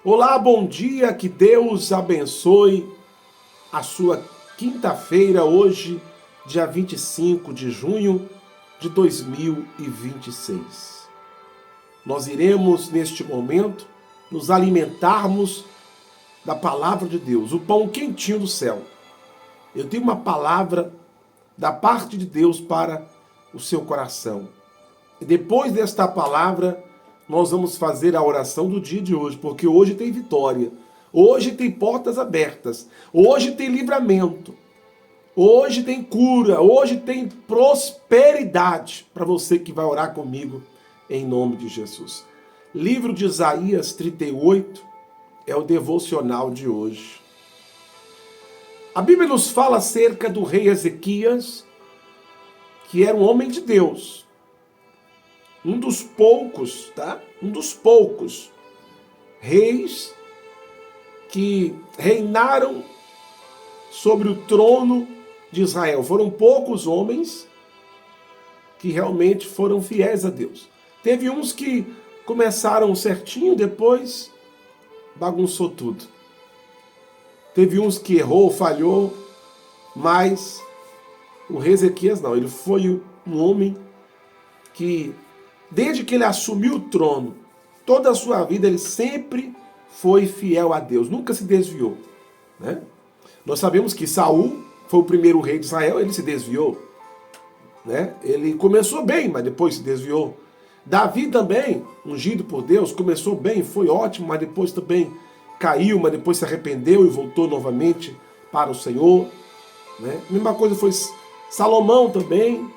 Olá, bom dia, que Deus abençoe a sua quinta-feira, hoje, dia 25 de junho de 2026. Nós iremos, neste momento, nos alimentarmos da palavra de Deus, o pão quentinho do céu. Eu tenho uma palavra da parte de Deus para o seu coração. E depois desta palavra, nós vamos fazer a oração do dia de hoje, porque hoje tem vitória, hoje tem portas abertas, hoje tem livramento, hoje tem cura, hoje tem prosperidade para você que vai orar comigo em nome de Jesus. Livro de Isaías 38 é o devocional de hoje. A Bíblia nos fala acerca do rei Ezequias, que era um homem de Deus. Um dos poucos, tá? Um dos poucos reis que reinaram sobre o trono de Israel. Foram poucos homens que realmente foram fiéis a Deus. Teve uns que começaram certinho, depois bagunçou tudo. Teve uns que errou, falhou, mas o rei Ezequias não. Ele foi um homem que, desde que ele assumiu o trono, toda a sua vida ele sempre foi fiel a Deus, nunca se desviou, né? Nós sabemos que Saul foi o primeiro rei de Israel, ele se desviou, né? Ele começou bem, mas depois se desviou. Davi também, ungido por Deus, começou bem, foi ótimo, mas depois também caiu, mas depois se arrependeu e voltou novamente para o Senhor, né? A mesma coisa foi Salomão também,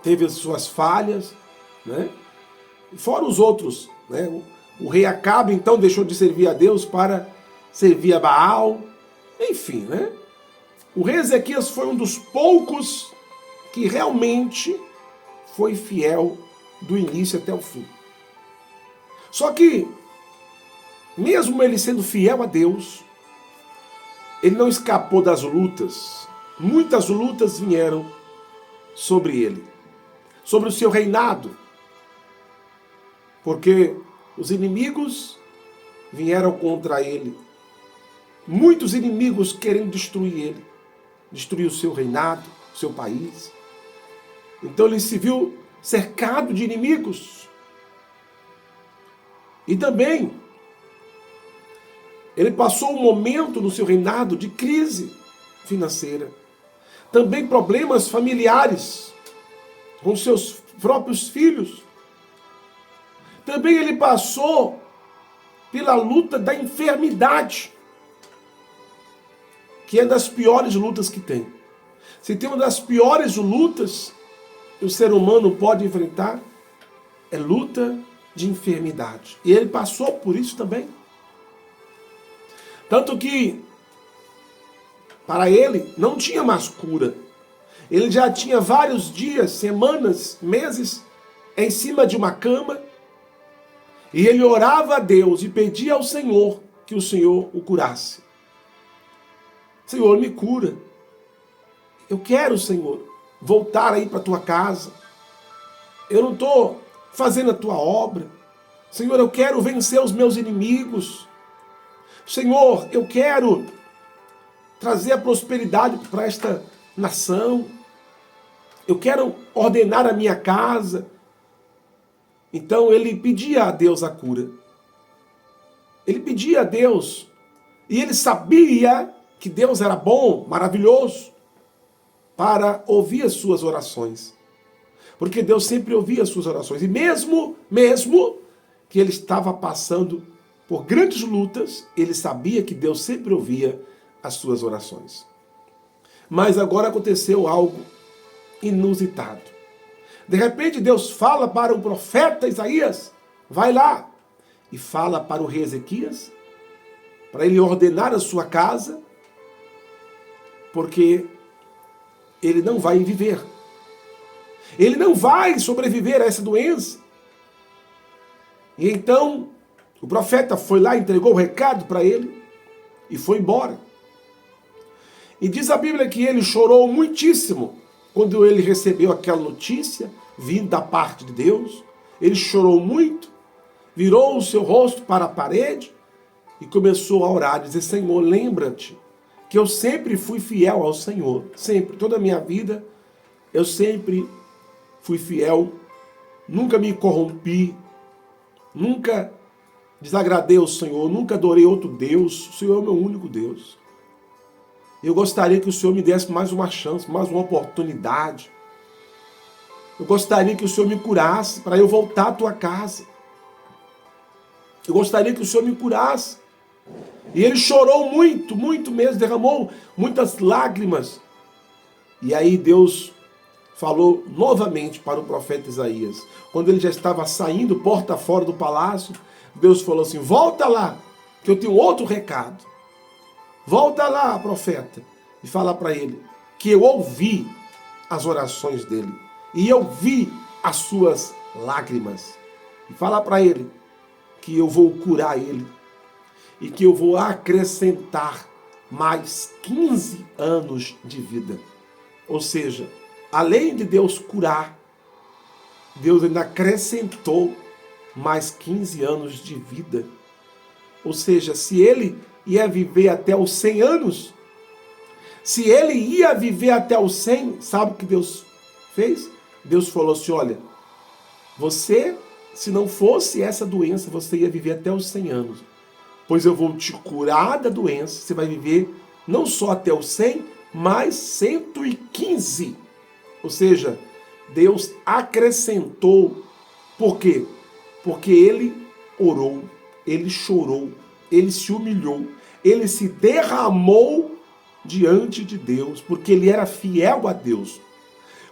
teve as suas falhas, né? Fora os outros, né? O rei Acabe então deixou de servir a Deus para servir a Baal, enfim, né? O rei Ezequias foi um dos poucos que realmente foi fiel do início até o fim. Só que, mesmo ele sendo fiel a Deus, ele não escapou das lutas. Muitas lutas vieram sobre ele, sobre o seu reinado, porque os inimigos vieram contra ele. Muitos inimigos querendo destruir ele, destruir o seu reinado, o seu país. Então ele se viu cercado de inimigos. E também ele passou um momento no seu reinado de crise financeira. Também problemas familiares com seus próprios filhos. Também ele passou pela luta da enfermidade, que é das piores lutas que tem. Se tem uma das piores lutas que o ser humano pode enfrentar, é luta de enfermidade. E ele passou por isso também. Tanto que, para ele, não tinha mais cura. Ele já tinha vários dias, semanas, meses, em cima de uma cama, e ele orava a Deus e pedia ao Senhor que o Senhor o curasse. Senhor, me cura. Eu quero, Senhor, voltar aí para a tua casa. Eu não estou fazendo a tua obra. Senhor, eu quero vencer os meus inimigos. Senhor, eu quero trazer a prosperidade para esta nação. Eu quero ordenar a minha casa. Então ele pedia a Deus a cura. Ele pedia a Deus. E ele sabia que Deus era bom, maravilhoso, para ouvir as suas orações. Porque Deus sempre ouvia as suas orações. E mesmo que ele estava passando por grandes lutas, ele sabia que Deus sempre ouvia as suas orações. Mas agora aconteceu algo inusitado. De repente Deus fala para o profeta Isaías, vai lá, e fala para o rei Ezequias, para ele ordenar a sua casa, porque ele não vai viver. Ele não vai sobreviver a essa doença. E então o profeta foi lá, entregou o recado para ele e foi embora. E diz a Bíblia que ele chorou muitíssimo quando ele recebeu aquela notícia vindo da parte de Deus. Ele chorou muito, virou o seu rosto para a parede e começou a orar, dizer: Senhor, lembra-te que eu sempre fui fiel ao Senhor, sempre, toda a minha vida, eu sempre fui fiel, nunca me corrompi, nunca desagradei ao Senhor, nunca adorei outro Deus, o Senhor é o meu único Deus. Eu gostaria que o Senhor me desse mais uma chance, mais uma oportunidade. Eu gostaria que o Senhor me curasse para eu voltar à tua casa. Eu gostaria que o Senhor me curasse. E ele chorou muito, muito mesmo, derramou muitas lágrimas. E aí Deus falou novamente para o profeta Isaías. Quando ele já estava saindo, porta fora do palácio, Deus falou assim: volta lá, que eu tenho outro recado. Volta lá, profeta, e fala para ele que eu ouvi as orações dele e eu vi as suas lágrimas. E fala para ele que eu vou curar ele e que eu vou acrescentar mais 15 anos de vida. Ou seja, além de Deus curar, Deus ainda acrescentou mais 15 anos de vida. Ou seja, se ele ia viver até os 100 anos, se ele ia viver até os 100, sabe o que Deus fez? Deus falou assim: olha, você, se não fosse essa doença, você ia viver até os 100 anos. Pois eu vou te curar da doença, você vai viver não só até os 100, mas 115. Ou seja, Deus acrescentou. Por quê? Porque ele orou, ele chorou, ele se humilhou, ele se derramou diante de Deus, porque ele era fiel a Deus.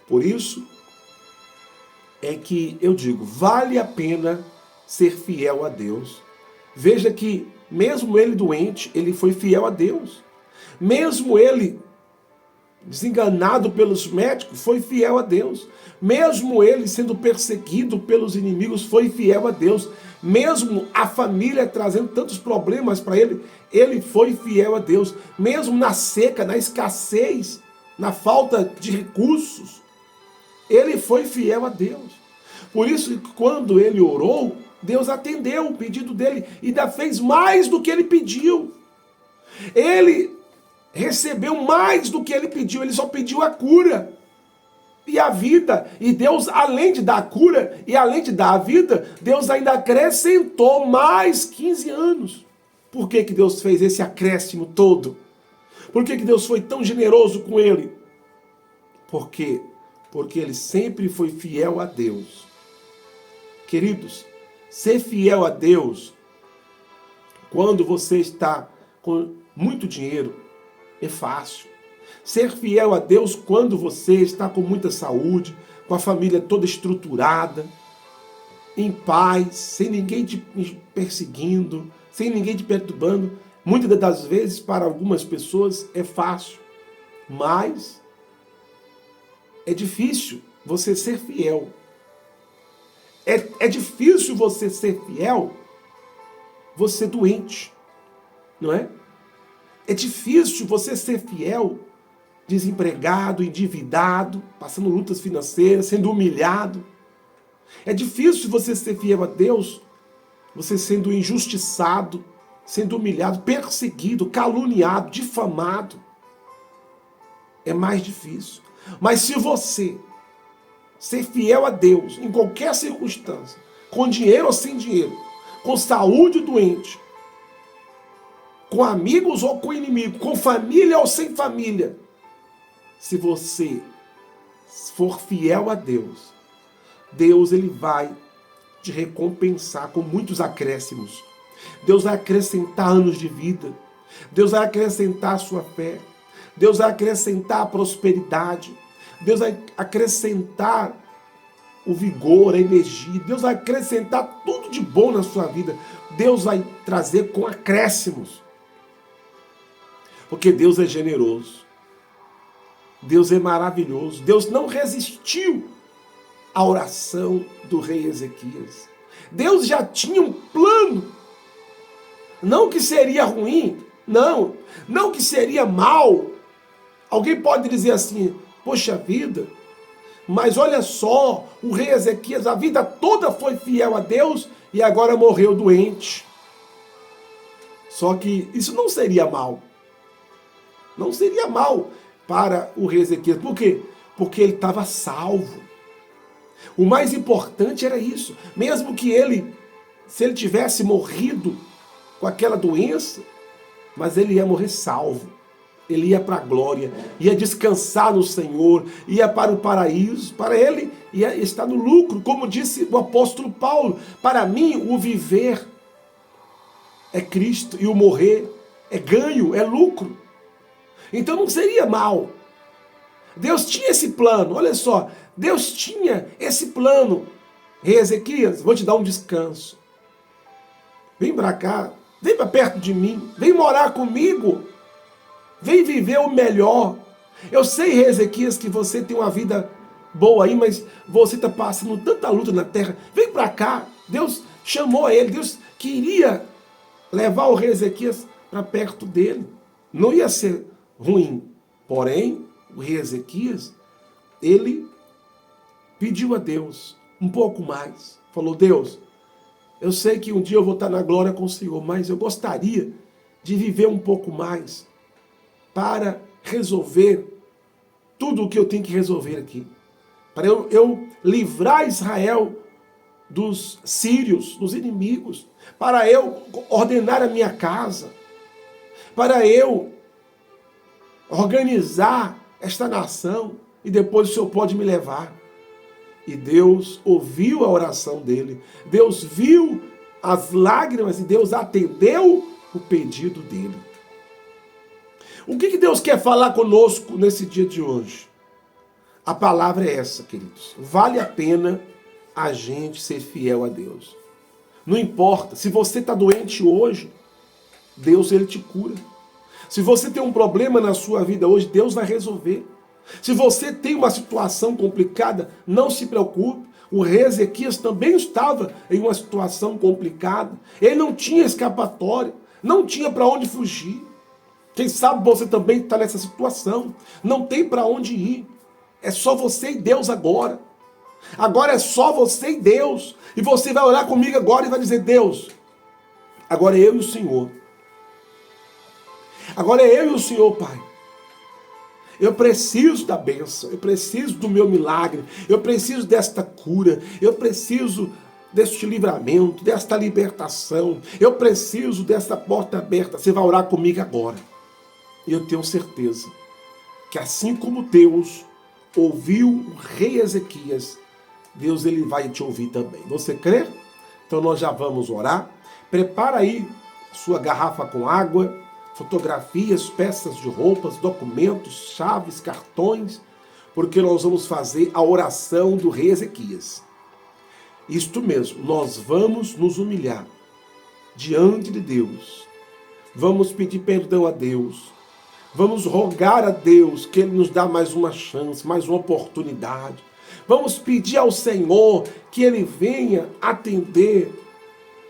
Por isso é que eu digo, vale a pena ser fiel a Deus. Veja que mesmo ele doente, ele foi fiel a Deus. Mesmo ele desenganado pelos médicos, foi fiel a Deus. Mesmo ele sendo perseguido pelos inimigos, foi fiel a Deus. Mesmo a família trazendo tantos problemas para ele, ele foi fiel a Deus. Mesmo na seca, na escassez, na falta de recursos, ele foi fiel a Deus. Por isso que quando ele orou, Deus atendeu o pedido dele e ainda fez mais do que ele pediu. Ele recebeu mais do que ele pediu, ele só pediu a cura e a vida. E Deus, além de dar a cura e além de dar a vida, Deus ainda acrescentou mais 15 anos. Por que que Deus fez esse acréscimo todo? Por que que Deus foi tão generoso com ele? Por quê? Porque ele sempre foi fiel a Deus. Queridos, ser fiel a Deus, quando você está com muito dinheiro, é fácil. Ser fiel a Deus quando você está com muita saúde, com a família toda estruturada, em paz, sem ninguém te perseguindo, sem ninguém te perturbando, muitas das vezes para algumas pessoas é fácil, mas é difícil você ser fiel. É difícil você ser fiel, você doente, não é? É difícil você ser fiel, desempregado, endividado, passando lutas financeiras, sendo humilhado. É difícil você ser fiel a Deus, você sendo injustiçado, sendo humilhado, perseguido, caluniado, difamado. É mais difícil. Mas se você ser fiel a Deus em qualquer circunstância, com dinheiro ou sem dinheiro, com saúde ou doente, com amigos ou com inimigo, com família ou sem família, se você for fiel a Deus, Deus ele vai te recompensar com muitos acréscimos. Deus vai acrescentar anos de vida. Deus vai acrescentar a sua fé. Deus vai acrescentar a prosperidade. Deus vai acrescentar o vigor, a energia. Deus vai acrescentar tudo de bom na sua vida. Deus vai trazer com acréscimos. Porque Deus é generoso. Deus é maravilhoso. Deus não resistiu à oração do rei Ezequias. Deus já tinha um plano. Não que seria ruim, não que seria mal. Alguém pode dizer assim, poxa vida, mas olha só, o rei Ezequias a vida toda foi fiel a Deus e agora morreu doente. Só que isso não seria mal. Não seria mal para o rei Ezequias. Por quê? Porque ele estava salvo. O mais importante era isso. Mesmo que ele, se ele tivesse morrido com aquela doença, mas ele ia morrer salvo. Ele ia para a glória, ia descansar no Senhor, ia para o paraíso. Para ele, ia estar no lucro. Como disse o apóstolo Paulo, para mim o viver é Cristo e o morrer é ganho, é lucro. Então não seria mal. Deus tinha esse plano, olha só, Deus tinha esse plano. Rei Ezequias, vou te dar um descanso. Vem para cá, vem para perto de mim, vem morar comigo, vem viver o melhor. Eu sei, Rei Ezequias, que você tem uma vida boa aí, mas você está passando tanta luta na terra. Vem para cá. Deus chamou ele, Deus queria levar o rei Ezequias para perto dele. Não ia ser ruim. Porém, o rei Ezequias, ele pediu a Deus um pouco mais. Falou, Deus, eu sei que um dia eu vou estar na glória com o Senhor, mas eu gostaria de viver um pouco mais para resolver tudo o que eu tenho que resolver aqui. Para eu livrar Israel dos sírios, dos inimigos, para eu ordenar a minha casa, para eu organizar esta nação, e depois o Senhor pode me levar. E Deus ouviu a oração dele, Deus viu as lágrimas e Deus atendeu o pedido dele. O que Deus quer falar conosco nesse dia de hoje? A palavra é essa, queridos. Vale a pena a gente ser fiel a Deus. Não importa, se você está doente hoje, Deus ele te cura. Se você tem um problema na sua vida hoje, Deus vai resolver. Se você tem uma situação complicada, não se preocupe. O rei Ezequias também estava em uma situação complicada. Ele não tinha escapatória, não tinha para onde fugir. Quem sabe você também está nessa situação. Não tem para onde ir. É só você e Deus agora. Agora é só você e Deus. E você vai orar comigo agora e vai dizer, Deus, agora é eu e o Senhor. Agora é eu e o Senhor, Pai. Eu preciso da bênção, eu preciso do meu milagre, eu preciso desta cura, eu preciso deste livramento, desta libertação, eu preciso desta porta aberta. Você vai orar comigo agora. E eu tenho certeza que assim como Deus ouviu o rei Ezequias, Deus ele vai te ouvir também. Você crê? Então nós já vamos orar. Prepara aí sua garrafa com água, fotografias, peças de roupas, documentos, chaves, cartões, porque nós vamos fazer a oração do rei Ezequias. Isto mesmo, nós vamos nos humilhar diante de Deus. Vamos pedir perdão a Deus. Vamos rogar a Deus que Ele nos dá mais uma chance, mais uma oportunidade. Vamos pedir ao Senhor que Ele venha atender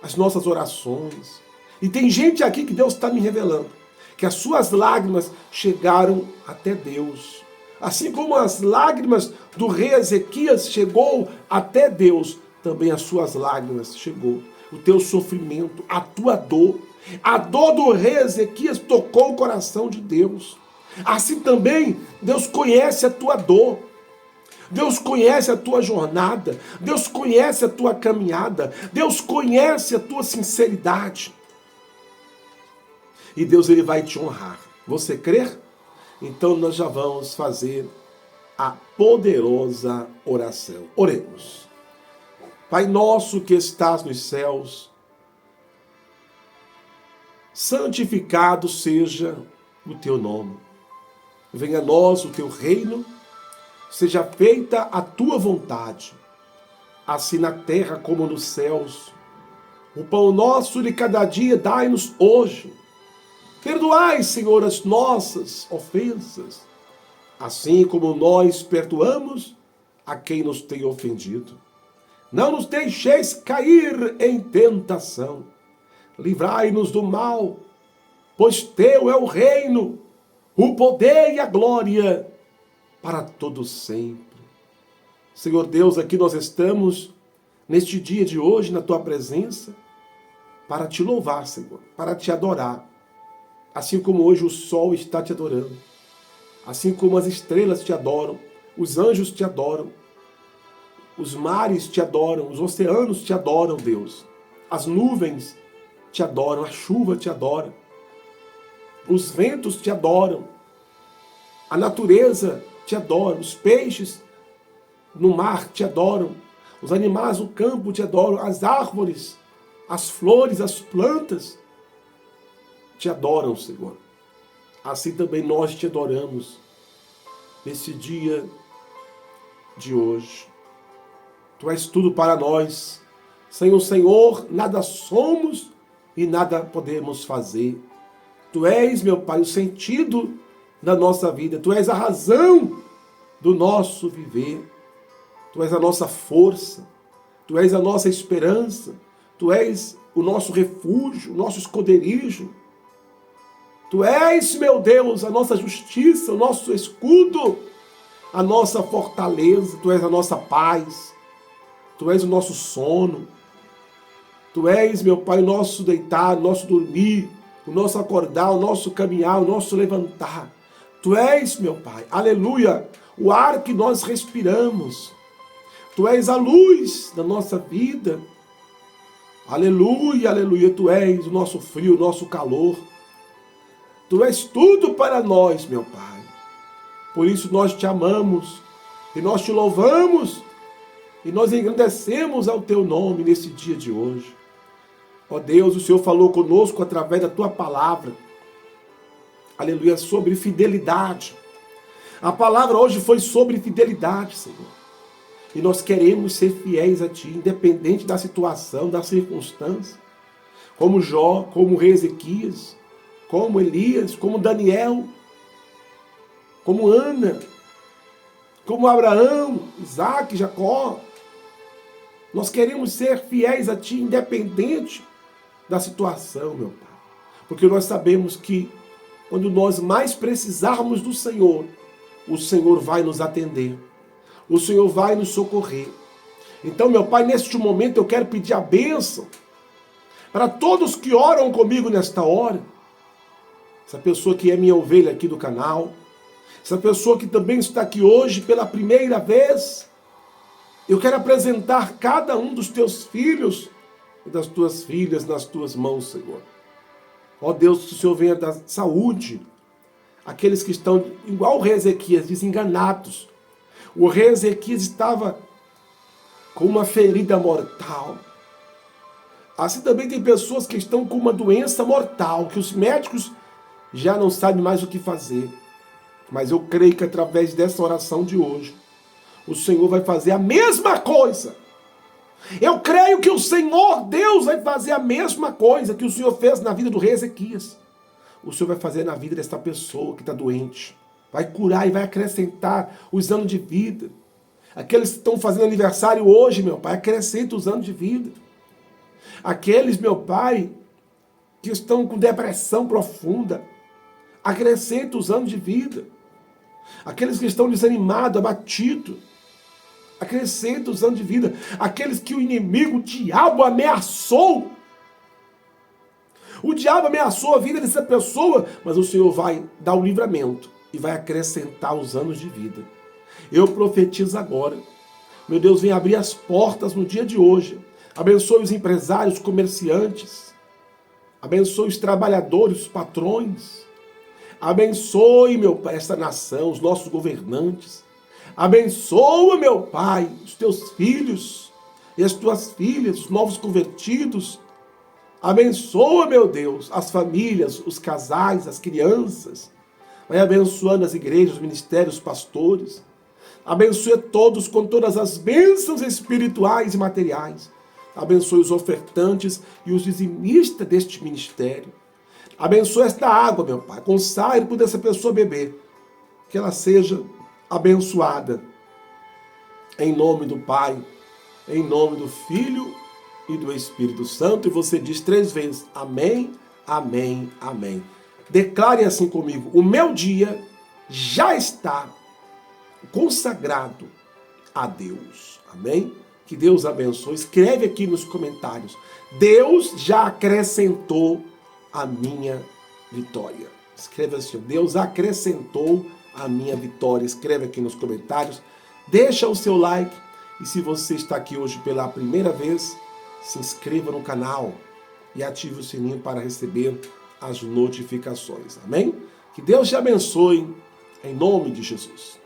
as nossas orações. E tem gente aqui que Deus está me revelando, que as suas lágrimas chegaram até Deus. Assim como as lágrimas do rei Ezequias chegou até Deus, também as suas lágrimas chegou. O teu sofrimento, a tua dor. A dor do rei Ezequias tocou o coração de Deus. Assim também, Deus conhece a tua dor. Deus conhece a tua jornada. Deus conhece a tua caminhada. Deus conhece a tua sinceridade. E Deus ele vai te honrar. Você crê? Então nós já vamos fazer a poderosa oração. Oremos. Pai nosso que estás nos céus, santificado seja o teu nome. Venha a nós o teu reino, seja feita a tua vontade, assim na terra como nos céus. O pão nosso de cada dia dai-nos hoje. Perdoai, Senhor, as nossas ofensas, assim como nós perdoamos a quem nos tem ofendido. Não nos deixeis cair em tentação. Livrai-nos do mal, pois teu é o reino, o poder e a glória para todo sempre. Senhor Deus, aqui nós estamos neste dia de hoje na tua presença, para te louvar, Senhor, para te adorar. Assim como hoje o sol está te adorando, assim como as estrelas te adoram, os anjos te adoram, os mares te adoram, os oceanos te adoram, Deus. As nuvens te adoram, a chuva te adora, os ventos te adoram, a natureza te adora, os peixes no mar te adoram, os animais do campo te adoram, as árvores, as flores, as plantas te adoram, Senhor. Assim também nós te adoramos nesse dia de hoje. Tu és tudo para nós. Sem o Senhor, nada somos e nada podemos fazer. Tu és, meu Pai, o sentido da nossa vida. Tu és a razão do nosso viver. Tu és a nossa força. Tu és a nossa esperança. Tu és o nosso refúgio, o nosso esconderijo. Tu és, meu Deus, a nossa justiça, o nosso escudo, a nossa fortaleza. Tu és a nossa paz. Tu és o nosso sono. Tu és, meu Pai, o nosso deitar, o nosso dormir, o nosso acordar, o nosso caminhar, o nosso levantar. Tu és, meu Pai, aleluia, o ar que nós respiramos. Tu és a luz da nossa vida. Aleluia, aleluia. Tu és o nosso frio, o nosso calor. Tu és tudo para nós, meu Pai. Por isso nós te amamos e nós te louvamos e nós engrandecemos ao teu nome nesse dia de hoje. Ó Deus, o Senhor falou conosco através da tua palavra. Aleluia, sobre fidelidade. A palavra hoje foi sobre fidelidade, Senhor. E nós queremos ser fiéis a Ti, independente da situação, da circunstância. Como Jó, como o rei Ezequias, como Elias, como Daniel, como Ana, como Abraão, Isaac, Jacó. Nós queremos ser fiéis a Ti, independente da situação, meu Pai. Porque nós sabemos que quando nós mais precisarmos do Senhor, o Senhor vai nos atender. O Senhor vai nos socorrer. Então, meu Pai, neste momento eu quero pedir a bênção para todos que oram comigo nesta hora. Essa pessoa que é minha ovelha aqui do canal, essa pessoa que também está aqui hoje pela primeira vez. Eu quero apresentar cada um dos teus filhos e das tuas filhas nas tuas mãos, Senhor. Ó Deus, que o Senhor venha dar saúde àqueles que estão, igual o rei Ezequias, desenganados. O rei Ezequias estava com uma ferida mortal. Assim também tem pessoas que estão com uma doença mortal, que os médicos já não sabem mais o que fazer. Mas eu creio que através dessa oração de hoje, o Senhor vai fazer a mesma coisa. Eu creio que o Senhor Deus vai fazer a mesma coisa que o Senhor fez na vida do rei Ezequias. O Senhor vai fazer na vida desta pessoa que está doente. Vai curar e vai acrescentar os anos de vida. Aqueles que estão fazendo aniversário hoje, meu Pai, acrescenta os anos de vida. Aqueles, meu Pai, que estão com depressão profunda, acrescenta os anos de vida. Aqueles que estão desanimados, abatidos, acrescenta os anos de vida. Aqueles que o inimigo, o diabo, ameaçou. O diabo ameaçou a vida dessa pessoa, mas o Senhor vai dar o livramento e vai acrescentar os anos de vida. Eu profetizo agora. Meu Deus, vem abrir as portas no dia de hoje. Abençoe os empresários, comerciantes. Abençoe os trabalhadores, os patrões. Abençoe, meu Pai, esta nação, os nossos governantes. Abençoa, meu Pai, os teus filhos e as tuas filhas, os novos convertidos. Abençoa, meu Deus, as famílias, os casais, as crianças. Vai abençoando as igrejas, os ministérios, os pastores. Abençoe todos com todas as bênçãos espirituais e materiais. Abençoe os ofertantes e os dizimistas deste ministério. Abençoe esta água, meu Pai, consagre por essa pessoa beber. Que ela seja abençoada. Em nome do Pai, em nome do Filho e do Espírito Santo. E você diz 3 vezes, amém, amém, amém. Declare assim comigo, o meu dia já está consagrado a Deus. Amém? Que Deus abençoe. Escreve aqui nos comentários. Deus já acrescentou a minha vitória. Escreve assim, Deus acrescentou a minha vitória. Escreve aqui nos comentários. Deixa o seu like. E se você está aqui hoje pela primeira vez, se inscreva no canal e ative o sininho para receber as notificações. Amém? Que Deus te abençoe em nome de Jesus.